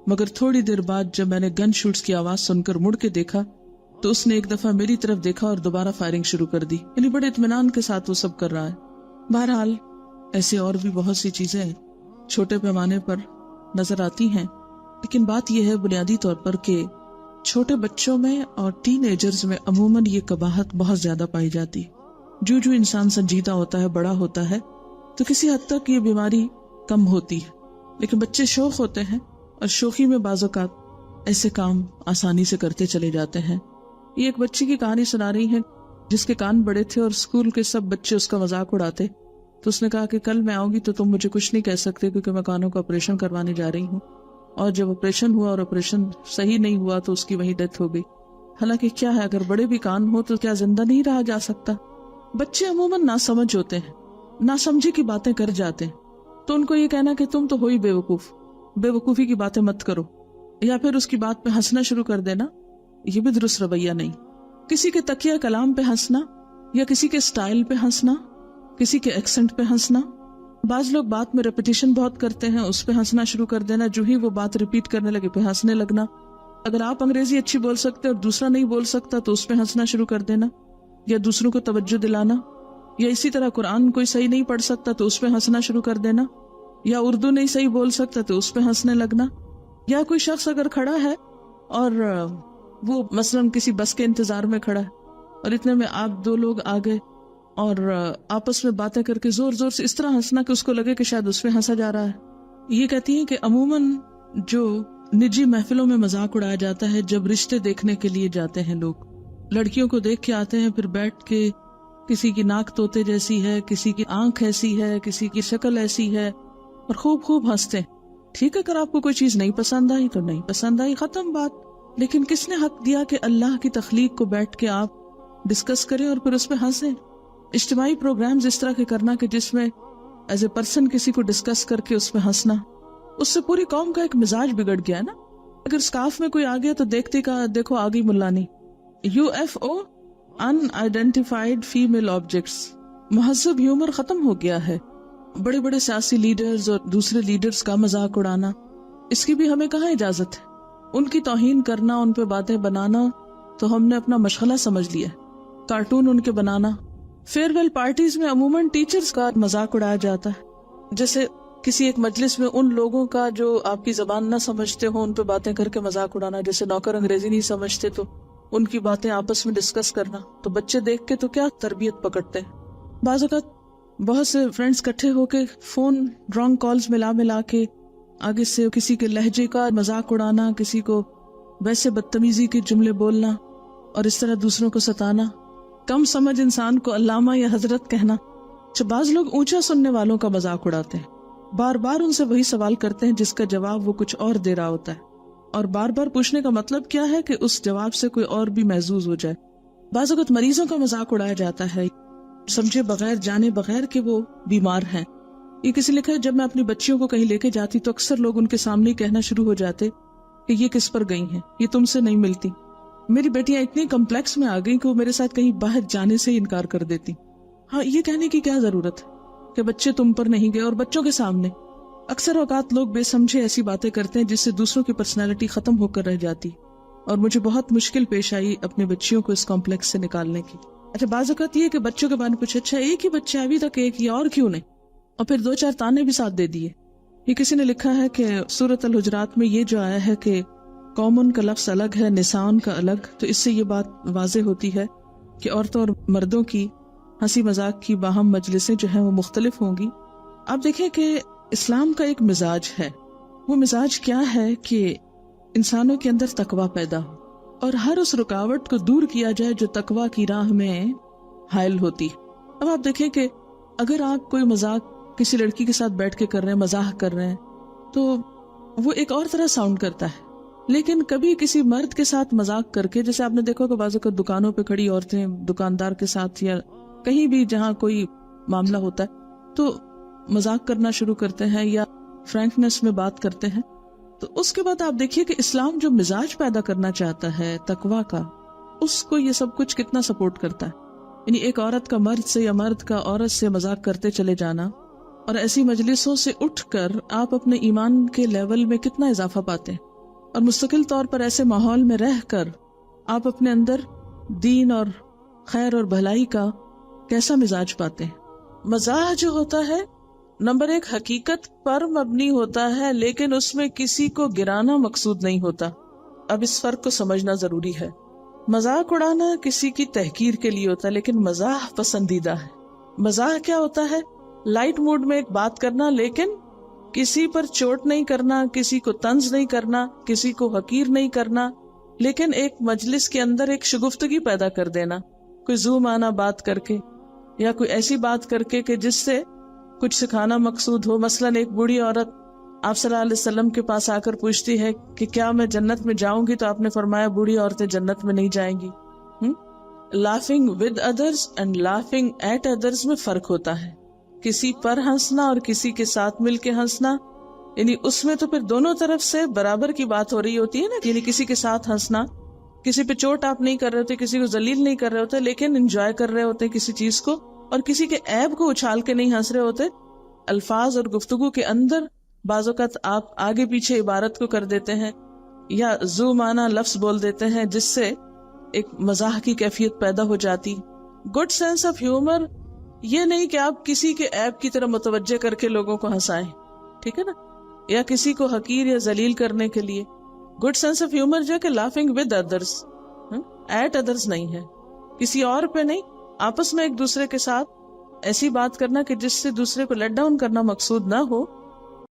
مگر تھوڑی دیر بعد جب میں نے گن شوٹس کی آواز سن کر مڑ کے دیکھا تو اس نے ایک دفعہ میری طرف دیکھا اور دوبارہ فائرنگ شروع کر دی. یعنی بڑے اطمینان کے ساتھ وہ سب کر رہا ہے. بہرحال ایسے اور بھی بہت سی چیزیں چھوٹے پیمانے پر نظر آتی ہیں، لیکن بات یہ ہے بنیادی طور پر کہ چھوٹے بچوں میں اور ٹین ایجرز میں عموماً یہ قباحت بہت زیادہ پائی جاتی. جو انسان سنجیدہ ہوتا ہے، بڑا ہوتا ہے، تو کسی حد تک یہ بیماری کم ہوتی ہے. لیکن بچے شوخ ہوتے ہیں اور شوخی میں بعض اوقات ایسے کام آسانی سے کرتے چلے جاتے ہیں. یہ ایک بچی کی کہانی سنا رہی ہے جس کے کان بڑے تھے اور اسکول کے سب بچے اس کا مذاق اڑاتے. تو اس نے کہا کہ کل میں آؤں گی تو تم مجھے کچھ نہیں کہہ سکتے کیونکہ میں کانوں کا آپریشن کروانے جا رہی ہوں. اور جب آپریشن ہوا اور آپریشن صحیح نہیں ہوا تو اس کی وہیں ڈیتھ ہو گئی. حالانکہ کیا ہے، اگر بڑے بھی کان ہو تو کیا زندہ نہیں رہا جا سکتا؟ بچے عموماً ناسمجھ ہوتے ہیں، ناسمجھی کی باتیں کر جاتے ہیں. تو ان کو یہ کہنا کہ تم تو ہو ہی بے وقوف، بے وقوفی کی باتیں مت کرو، یا پھر اس کی بات پہ ہنسنا شروع کر دینا، یہ بھی درست رویہ نہیں. کسی کے تکیہ کلام پہ ہنسنا، یا کسی کے سٹائل پہ ہنسنا، کسی کے ایکسنٹ پہ ہنسنا. بعض لوگ بات میں ریپیٹیشن بہت کرتے ہیں، اس پہ ہنسنا شروع کر دینا. جو ہی وہ بات ریپیٹ کرنے لگے پہ ہنسنے لگنا. اگر آپ انگریزی اچھی بول سکتے اور دوسرا نہیں بول سکتا تو اس پہ ہنسنا شروع کر دینا، یا دوسروں کو توجہ دلانا. یا اسی طرح قرآن کوئی صحیح نہیں پڑھ سکتا تو اس پہ ہنسنا شروع کر دینا، یا اردو نہیں صحیح بول سکتا تو اس پہ ہنسنے لگنا. یا کوئی شخص اگر کھڑا ہے اور وہ مثلاً کسی بس کے انتظار میں کھڑا ہے اور اتنے میں آپ دو لوگ آ گئے اور آپس میں باتیں کر کے زور زور سے اس طرح ہنسنا کہ اس کو لگے کہ شاید اس پہ ہنسا جا رہا ہے. یہ کہتی ہیں کہ عموماً جو نجی محفلوں میں مذاق اڑایا جاتا ہے، جب رشتے دیکھنے کے لیے جاتے ہیں لوگ، لڑکیوں کو دیکھ کے آتے ہیں، پھر بیٹھ کے کسی کی ناک طوطے جیسی ہے، کسی کی آنکھ ایسی ہے، کسی کی شکل ایسی ہے، اور خوب ہنستے ہیں. ٹھیک ہے، اگر آپ کو کوئی چیز نہیں پسند آئی تو نہیں پسند آئی، ختم بات. لیکن کس نے حق دیا کہ اللہ کی تخلیق کو بیٹھ کے آپ ڈسکس کریں اور پھر اس پہ ہنسیں؟ اجتماعی پروگرامز اس طرح کے کرنا کہ جس میں ایز اے پرسن کسی کو ڈسکس کر کے اس پہ ہنسنا، اس سے پوری قوم کا ایک مزاج بگڑ گیا ہے نا. اگر اسکارف میں کوئی آ گیا تو دیکھتے کا دیکھو آ گئی ملانی. UFO ان آئیڈینٹیفائڈ فیمیل آبجیکٹس. مہذب ہیومر ختم ہو گیا ہے. بڑے بڑے سیاسی لیڈرز اور دوسرے لیڈرز کا مذاق اڑانا، اس کی بھی ہمیں کہاں اجازت ہے؟ ان کی توہین کرنا، ان پہ باتیں بنانا تو ہم نے اپنا مشغلہ سمجھ لیا. کارٹون ان کے بنانا. فیئر ویل پارٹیز میں عموماً ٹیچرز کا مذاق اڑایا جاتا ہے. جیسے کسی ایک مجلس میں ان لوگوں کا جو آپ کی زبان نہ سمجھتے ہو ان پہ باتیں کر کے مذاق اڑانا. جیسے نوکر انگریزی نہیں سمجھتے تو ان کی باتیں آپس میں ڈسکس کرنا. تو بچے دیکھ کے تو کیا تربیت پکڑتے ہیں. بعض اوقات بہت سے فرینڈز کٹھے ہو کے فون رانگ کالز ملا کے آگے سے کسی کے لہجے کا مذاق اڑانا، کسی کو ویسے بدتمیزی کے جملے بولنا اور اس طرح دوسروں کو ستانا. کم سمجھ انسان کو علامہ یا حضرت کہنا. بعض لوگ اونچا سننے والوں کا مذاق اڑاتے ہیں، بار بار ان سے وہی سوال کرتے ہیں جس کا جواب وہ کچھ اور دے رہا ہوتا ہے، اور بار بار پوچھنے کا مطلب کیا ہے کہ اس جواب سے کوئی اور بھی محظوظ ہو جائے. بعض اوقات مریضوں کا مذاق اڑایا جاتا ہے، سمجھے بغیر جانے بغیر کہ وہ بیمار ہیں. یہ کسی لکھا ہے جب میں اپنی بچیوں کو کہیں لے کے جاتی تو اکثر لوگ ان کے سامنے کہنا شروع ہو جاتے کہ یہ کس پر گئی ہیں، یہ تم سے نہیں ملتی. میری بیٹیاں اتنی کمپلیکس میں آ گئی کہ وہ میرے ساتھ کہیں باہر جانے سے انکار کر دیتی. ہاں، یہ کہنے کی کیا ضرورت ہے کہ بچے تم پر نہیں گئے، اور بچوں کے سامنے اکثر اوقات لوگ بے سمجھے ایسی باتیں کرتے ہیں جس سے دوسروں کی پرسنالٹی ختم ہو کر رہ جاتی. اور مجھے بہت مشکل پیش آئی اپنے بچیوں کو اس کمپلیکس سے نکالنے کی. اچھا، بعض اوقات یہ کہ بچوں کے بارے میں پوچھا، اچھا ایک ہی بچہ ابھی تک ایک، یا اور کیوں نہیں، اور پھر 2-4 تانے بھی ساتھ دے دیے. یہ کسی نے لکھا ہے کہ سورۃ الحجرات میں یہ جو آیا ہے کہ قومن کا لفظ الگ ہے، نسان کا الگ، تو اس سے یہ بات واضح ہوتی ہے کہ عورتوں اور مردوں کی ہنسی مذاق کی باہم مجلسیں جو ہیں وہ مختلف ہوں گی. آپ دیکھیں کہ اسلام کا ایک مزاج ہے. وہ مزاج کیا ہے کہ انسانوں کے اندر تقویٰ پیدا ہو اور ہر اس رکاوٹ کو دور کیا جائے جو تقویٰ کی راہ میں حائل ہوتی. اب آپ دیکھیں کہ اگر آپ کوئی مذاق کسی لڑکی کے ساتھ بیٹھ کے کر رہے ہیں، مزاح کر رہے ہیں، تو وہ ایک اور طرح ساؤنڈ کرتا ہے. لیکن کبھی کسی مرد کے ساتھ مذاق کر کے، جیسے آپ نے دیکھا کہ بعض اوقات دکانوں پہ کھڑی عورتیں دکاندار کے ساتھ یا کہیں بھی جہاں کوئی معاملہ ہوتا ہے تو مذاق کرنا شروع کرتے ہیں یا فرینکنس میں بات کرتے ہیں. تو اس کے بعد آپ دیکھیے کہ اسلام جو مزاج پیدا کرنا چاہتا ہے تقویٰ کا، اس کو یہ سب کچھ کتنا سپورٹ کرتا ہے. یعنی ایک عورت کا مرد سے یا مرد کا عورت سے مذاق کرتے چلے جانا، اور ایسی مجلسوں سے اٹھ کر آپ اپنے ایمان کے لیول میں کتنا اضافہ پاتے ہیں. اور مستقل طور پر ایسے ماحول میں رہ کر آپ اپنے اندر دین اور خیر اور بھلائی کا کیسا مزاج پاتے ہیں؟ مزاح جو ہوتا ہے نمبر 1 حقیقت پر مبنی ہوتا ہے، لیکن اس میں کسی کو گرانا مقصود نہیں ہوتا. اب اس فرق کو سمجھنا ضروری ہے. مذاق اڑانا کسی کی تحقیر کے لیے ہوتا ہے، لیکن مزاح پسندیدہ ہے. مزاح کیا ہوتا ہے؟ لائٹ موڈ میں ایک بات کرنا، لیکن کسی پر چوٹ نہیں کرنا، کسی کو طنز نہیں کرنا، کسی کو حقیر نہیں کرنا، لیکن ایک مجلس کے اندر ایک شگفتگی پیدا کر دینا، کوئی زوم آنا بات کر کے یا کوئی ایسی بات کر کے کہ جس سے کچھ سکھانا مقصود ہو. مثلاً ایک بوڑھی عورت آپ صلی اللہ علیہ وسلم کے پاس آ کر پوچھتی ہے کہ کیا میں جنت میں جاؤں گی؟ تو آپ نے فرمایا بوڑھی عورتیں جنت میں نہیں جائیں گی. Laughing with others and laughing at others میں فرق ہوتا ہے. کسی پر ہنسنا اور کسی کے ساتھ مل کے ہنسنا، یعنی اس میں تو پھر دونوں طرف سے برابر کی بات ہو رہی ہوتی ہے نا. یعنی کسی کے ساتھ ہنسنا، کسی پہ چوٹ آپ نہیں کر رہے ہوتے، کسی کو ذلیل نہیں کر رہے ہوتے، لیکن انجوائے کر رہے ہوتے کسی چیز کو، اور کسی کے عیب کو اچھال کے نہیں ہنس رہے ہوتے. الفاظ اور گفتگو کے اندر بعض اوقات آپ آگے پیچھے عبارت کو کر دیتے ہیں یا زوم آنا لفظ بول دیتے ہیں، جس سے ایک مزاح کی کیفیت پیدا ہو جاتی. گڈ سینس آف ہیومر یہ نہیں کہ آپ کسی کے عیب کی طرح متوجہ کر کے لوگوں کو ہنسائیں، ٹھیک ہے نا، یا کسی کو حقیر یا ذلیل کرنے کے لیے. گڈ سینس آف ہیومر جو ہے کہ لافنگ ود ادرس، ایٹ ادرس نہیں ہے، کسی اور پہ نہیں، آپس میں ایک دوسرے کے ساتھ ایسی بات کرنا کہ جس سے دوسرے کو لیٹ ڈاؤن کرنا مقصود نہ ہو،